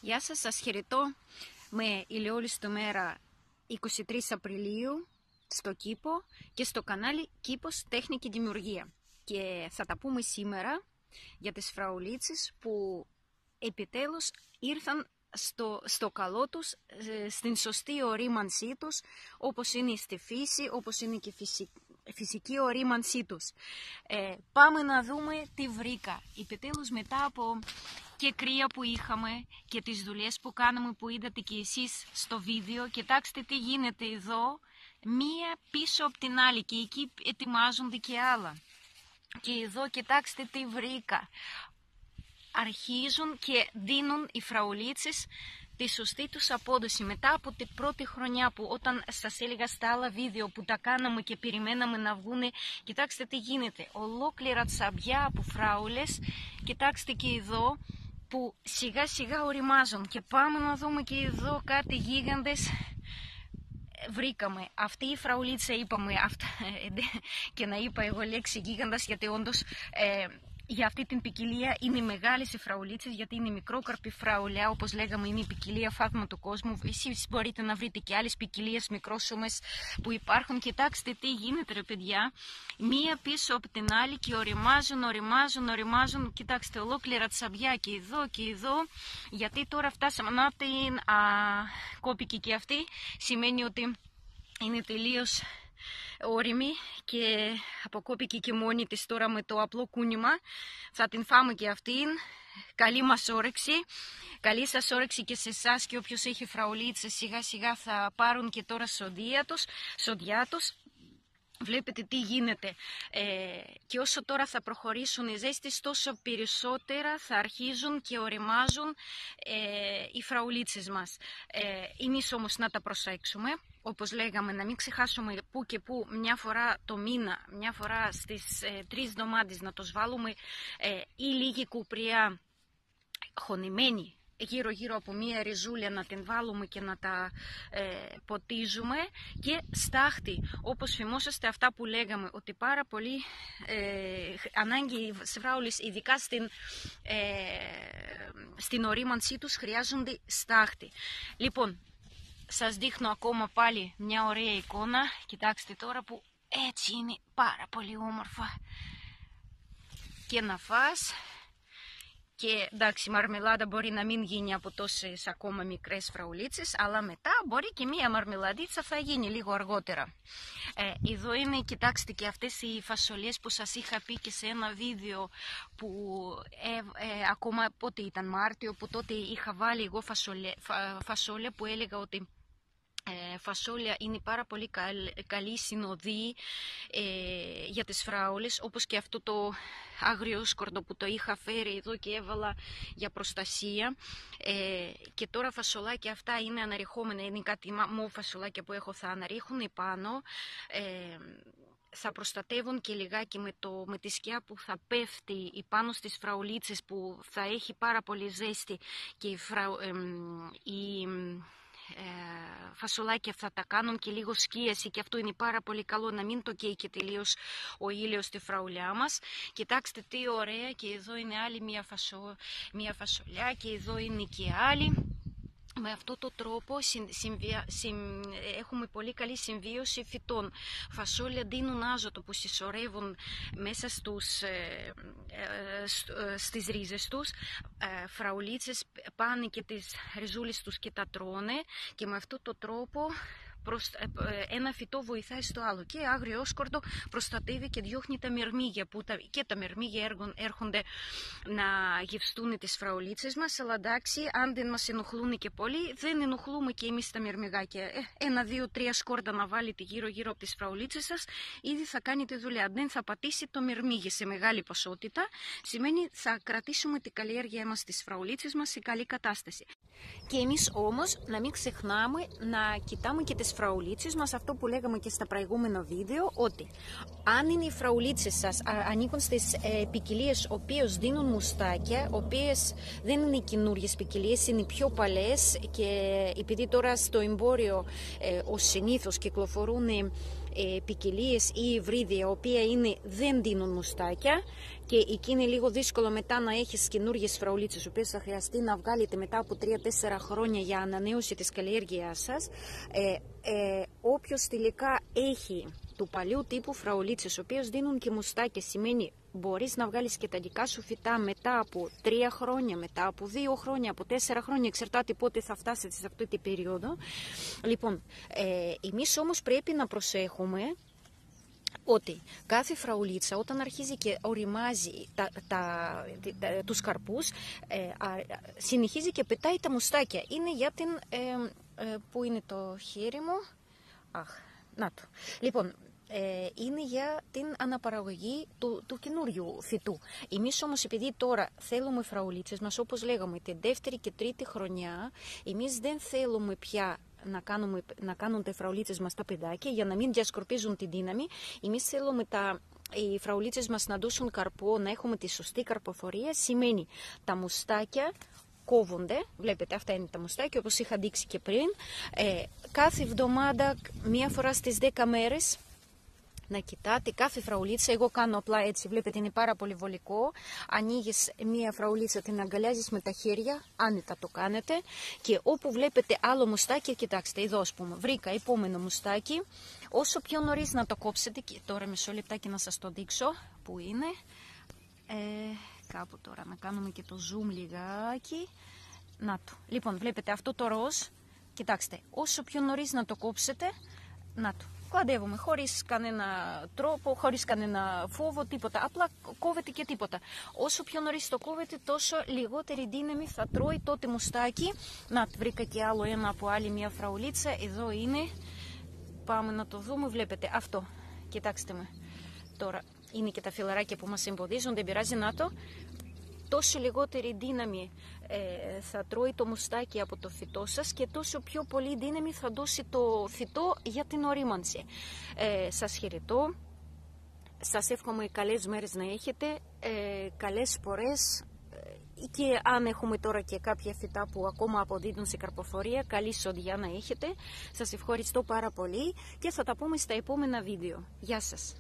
Γεια σας, σας χαιρετώ με ηλιόλουστο μέρα 23 Απριλίου στο Κήπο και στο κανάλι Κήπος Τέχνη και Δημιουργία. Και θα τα πούμε σήμερα για τις φραουλίτσες που επιτέλους ήρθαν στο καλό τους, στην σωστή ορίμανσή τους, όπως είναι στη φύση, όπως είναι και φυσική ορίμανσή τους. Πάμε να δούμε τι βρήκα. Επιτέλους μετά από και κρύα που είχαμε και τις δουλειές που κάναμε που είδατε και εσείς στο βίντεο, κοιτάξτε τι γίνεται εδώ, μία πίσω από την άλλη και εκεί ετοιμάζονται και άλλα. Και εδώ κοιτάξτε τι βρήκα. Αρχίζουν και δίνουν οι φραουλίτσες τη σωστή τους απόδοση μετά από την πρώτη χρονιά που όταν σας έλεγα στα άλλα βίντεο που τα κάναμε και περιμέναμε να βγούνε, κοιτάξτε τι γίνεται, ολόκληρα τσαμπιά από φράουλες, κοιτάξτε και εδώ που σιγά σιγά οριμάζουν. Και πάμε να δούμε και εδώ κάτι γίγαντες βρήκαμε. Αυτή η φραουλίτσα είπαμε και να είπα εγώ λέξη γίγαντας γιατί όντως για αυτή την ποικιλία είναι μεγάλες οι φραουλίτσες, γιατί είναι μικρόκαρπη φραουλιά, όπως λέγαμε είναι η ποικιλία φάγμα του κόσμου. Εσείς μπορείτε να βρείτε και άλλες ποικιλίες μικρόσωμες που υπάρχουν. Κοιτάξτε τι γίνεται ρε παιδιά, μία πίσω από την άλλη και οριμάζουν. Κοιτάξτε ολόκληρα τσαμπιά και εδώ, γιατί τώρα φτάσαμε να την κόπηκε και αυτή, σημαίνει ότι είναι τελείως όριμη και αποκόπηκε και μόνη της τώρα με το απλό κούνημα. Θα την φάμε και αυτήν. Καλή μας όρεξη. Καλή σας όρεξη και σε εσάς και όποιος έχει φραουλίτσες σιγά σιγά θα πάρουν και τώρα σοδιά τους. Βλέπετε τι γίνεται και όσο τώρα θα προχωρήσουν οι ζέστες τόσο περισσότερα θα αρχίζουν και οριμάζουν οι φραουλίτσες μας. Εμείς όμως να τα προσέξουμε, όπως λέγαμε, να μην ξεχάσουμε που και που μια φορά το μήνα, μια φορά στις 3 εβδομάδες να τους βάλουμε ή λίγη κουπριά χωνημένη γύρω από μία ριζούλια, να την βάλουμε και να τα ποτίζουμε, και στάχτη, όπως θυμόσαστε αυτά που λέγαμε ότι πάρα πολύ ανάγκη σε φράουλες, ειδικά στην ορίμανσή τους χρειάζονται στάχτη. Λοιπόν, σας δείχνω ακόμα πάλι μια ωραία εικόνα. Κοιτάξτε τώρα που έτσι είναι πάρα πολύ όμορφα και να φας. Και εντάξει, η μαρμελάδα μπορεί να μην γίνει από τόσες ακόμα μικρές φραουλίτσες, αλλά μετά μπορεί και μία μαρμελαδίτσα θα γίνει λίγο αργότερα. Εδώ είναι, κοιτάξτε, και αυτές οι φασολιές που σας είχα πει και σε ένα βίντεο που ακόμα πότε ήταν Μάρτιο, που τότε είχα βάλει εγώ φασόλια που έλεγα ότι φασόλια είναι πάρα πολύ καλή συνοδή για τις φράουλες, όπως και αυτό το άγριο σκορδο που το είχα φέρει εδώ και έβαλα για προστασία. Και τώρα φασολάκια αυτά είναι αναρριχόμενα, είναι κάτι μου φασολάκια που έχω, θα αναρρίχουν επάνω. Θα προστατεύουν και λιγάκι με τη σκιά που θα πέφτει πάνω στις φραουλίτσες που θα έχει πάρα πολύ ζέστη, και η φασολάκια θα τα κάνουν και λίγο σκίαση, και αυτό είναι πάρα πολύ καλό, να μην το καίει και τελείως ο ήλιος στη φραουλιά μας. Κοιτάξτε τι ωραία, και εδώ είναι άλλη μια φασολιά και εδώ είναι και άλλη. Με αυτόν τον τρόπο έχουμε πολύ καλή συμβίωση φυτών. Φασόλια δίνουν άζωτο που συσσωρεύουν μέσα στις ρίζες τους. Φραουλίτσες πάνε και τις ριζούλες τους και τα τρώνε, και με αυτόν τον τρόπο ένα φυτό βοηθάει στο άλλο, και άγριο σκορδο προστατεύει και διώχνει τα μυρμήγκια, που και τα μυρμήγκια έρχονται να γευστούν τις φραουλίτσες μας. Αλλά εντάξει, αν δεν μας ενοχλούν και πολύ, δεν ενοχλούμε και εμείς τα μυρμηγκάκια. 1, 2, 3 σκόρδα να βάλετε γύρω από τις φραουλίτσες σας, ήδη θα κάνει τη δουλειά. Δεν θα πατήσει το μυρμήγκι σε μεγάλη ποσότητα, σημαίνει θα κρατήσουμε την καλλιέργεια μας στις φραουλίτσες μας σε καλή κατάσταση. Και εμείς όμως να μην ξεχνάμε να κοιτάμε και τις φραουλίτσες μας, αυτό που λέγαμε και στα προηγούμενα βίντεο, ότι αν είναι οι φραουλίτσες σας ανήκουν στις ποικιλίες οποίες δίνουν μουστάκια, οποίες δεν είναι καινούριες ποικιλίες, είναι πιο παλές, και επειδή τώρα στο εμπόριο ως συνήθως κυκλοφορούν ποικιλίες ή υβρίδια, οποία δεν δίνουν μουστάκια, και εκεί είναι λίγο δύσκολο μετά να έχεις καινούργιες φραουλίτσες, οι οποίες θα χρειαστεί να βγάλετε μετά από 3-4 χρόνια για ανανέωση της καλλιέργειάς σας. Όποιος τελικά έχει του παλιού τύπου φραουλίτσες, οι οποίες δίνουν και μουστάκια, σημαίνει μπορείς να βγάλεις και τα δικά σου φυτά μετά από 3 χρόνια, μετά από 2 χρόνια, από 4 χρόνια, εξαρτάται πότε θα φτάσετε σε αυτή την περίοδο. Λοιπόν, εμείς όμως πρέπει να προσέχουμε ότι κάθε φραουλίτσα όταν αρχίζει και οριμάζει τους καρπούς, συνεχίζει και πετάει τα μουστάκια. Είναι για την... πού είναι το χέρι μου? Να το. Λοιπόν, είναι για την αναπαραγωγή του καινούριου φυτού. Εμείς όμως, επειδή τώρα θέλουμε φραουλίτσες μας, όπως λέγαμε, τη δεύτερη και τρίτη χρονιά, εμείς δεν θέλουμε πια να κάνουν τα φραουλίτσες μας τα παιδάκια για να μην διασκορπίζουν τη δύναμη. Εμείς θέλουμε οι φραουλίτσες μας να δώσουν καρπό, να έχουμε τη σωστή καρποφορία. Σημαίνει τα μουστάκια κόβονται, βλέπετε αυτά είναι τα μουστάκια όπως είχα δείξει και πριν, κάθε εβδομάδα, μία φορά στις 10 μέρες, να κοιτάτε κάθε φραουλίτσα. Εγώ κάνω απλά έτσι, βλέπετε είναι πάρα πολύ βολικό. Ανοίγεις μία φραουλίτσα, την αγκαλιάζεις με τα χέρια, άνετα το κάνετε, και όπου βλέπετε άλλο μουστάκι, κοιτάξτε, εδώ ας πούμε, βρήκα επόμενο μουστάκι, όσο πιο νωρίς να το κόψετε, και τώρα μισό λεπτάκι να σας το δείξω, που είναι, κάπου τώρα να κάνουμε και το zoom λιγάκι, να το. Λοιπόν, βλέπετε αυτό το ροζ, κοιτάξτε, όσο πιο νωρίς να το κόψετε, να το. Κλαδεύουμε χωρίς κανένα τρόπο, χωρίς κανένα φόβο, τίποτα. Απλά κόβεται και τίποτα. Όσο πιο νωρίς το κόβετε, τόσο λιγότερη δύναμη θα τρώει τότε μουστάκι. Να, βρήκα και άλλο ένα από άλλη μια φραουλίτσα. Εδώ είναι. Πάμε να το δούμε. Βλέπετε αυτό. Κοιτάξτε με. Τώρα είναι και τα φυλαράκια που μας εμποδίζουν. Δεν πειράζει, να το. Τόσο λιγότερη δύναμη θα τρώει το μουστάκι από το φυτό σας, και τόσο πιο πολύ δύναμη θα δώσει το φυτό για την ορίμανση. Σας χαιρετώ. Σας εύχομαι καλές μέρες να έχετε, καλές σπορές, και αν έχουμε τώρα και κάποια φυτά που ακόμα αποδίδουν σε καρποφορία, καλή σοδιά να έχετε. Σας ευχαριστώ πάρα πολύ και θα τα πούμε στα επόμενα βίντεο. Γεια σας.